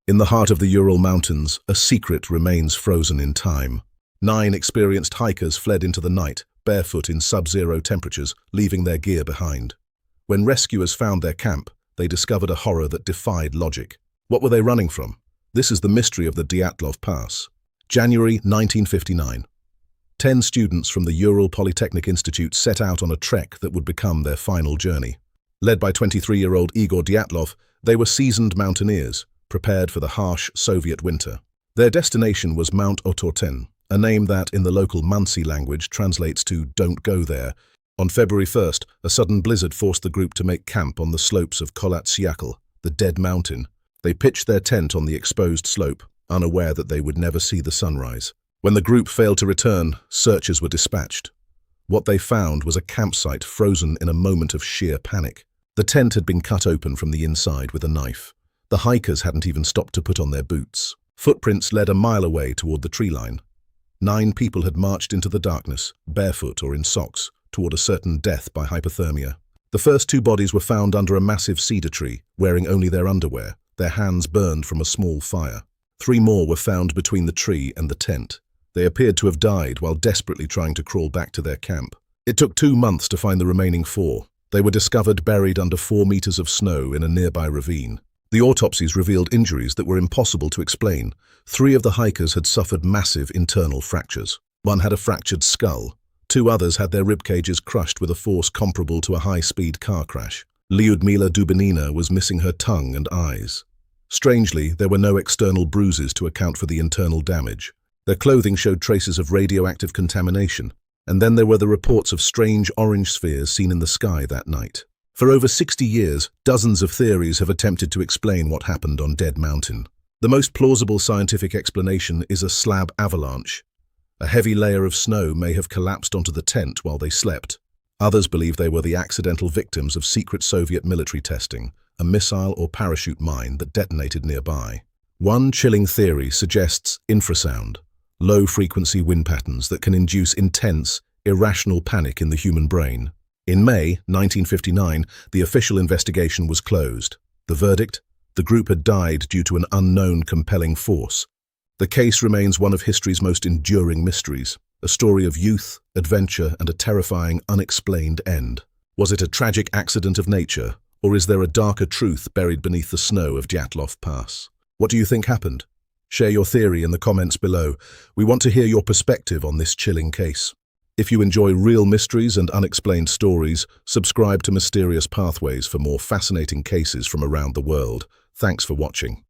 In the heart of the Ural Mountains, a secret remains frozen in time. 9 experienced hikers fled into the night, barefoot in sub-zero temperatures, leaving their gear behind. When rescuers found their camp, they discovered a horror that defied logic. What were they running from? This is the mystery of the Dyatlov Pass. January 1959. 10 students from the Ural Polytechnic Institute set out on a trek that would become their final journey. Led by 23-year-old Igor Dyatlov, they were seasoned mountaineers, prepared for the harsh Soviet winter. Their destination was Mount Otorten, a name that, in the local Munsi language, translates to "don't go there." On February 1st, a sudden blizzard forced the group to make camp on the slopes of Kholat Syakhl, the Dead Mountain. They pitched their tent on the exposed slope, unaware that they would never see the sunrise. When the group failed to return, searchers were dispatched. What they found was a campsite frozen in a moment of sheer panic. The tent had been cut open from the inside with a knife. The hikers hadn't even stopped to put on their boots. Footprints led a mile away toward the tree line. 9 people had marched into the darkness, barefoot or in socks, toward a certain death by hypothermia. The first 2 bodies were found under a massive cedar tree, wearing only their underwear, their hands burned from a small fire. 3 more were found between the tree and the tent. They appeared to have died while desperately trying to crawl back to their camp. It took 2 months to find the remaining 4. They were discovered buried under 4 meters of snow in a nearby ravine. The autopsies revealed injuries that were impossible to explain. 3 of the hikers had suffered massive internal fractures. 1 had a fractured skull. 2 others had their rib cages crushed with a force comparable to a high-speed car crash. Lyudmila Dubinina was missing her tongue and eyes. Strangely, there were no external bruises to account for the internal damage. Their clothing showed traces of radioactive contamination, and then there were the reports of strange orange spheres seen in the sky that night. For over 60 years, dozens of theories have attempted to explain what happened on Dead Mountain. The most plausible scientific explanation is a slab avalanche. A heavy layer of snow may have collapsed onto the tent while they slept. Others believe they were the accidental victims of secret Soviet military testing, a missile or parachute mine that detonated nearby. One chilling theory suggests infrasound, low-frequency wind patterns that can induce intense, irrational panic in the human brain. In May 1959, the official investigation was closed. The verdict? The group had died due to an unknown compelling force. The case remains one of history's most enduring mysteries, a story of youth, adventure, and a terrifying, unexplained end. Was it a tragic accident of nature, or is there a darker truth buried beneath the snow of Dyatlov Pass? What do you think happened? Share your theory in the comments below. We want to hear your perspective on this chilling case. If you enjoy real mysteries and unexplained stories, subscribe to Mysterious Pathways for more fascinating cases from around the world. Thanks for watching.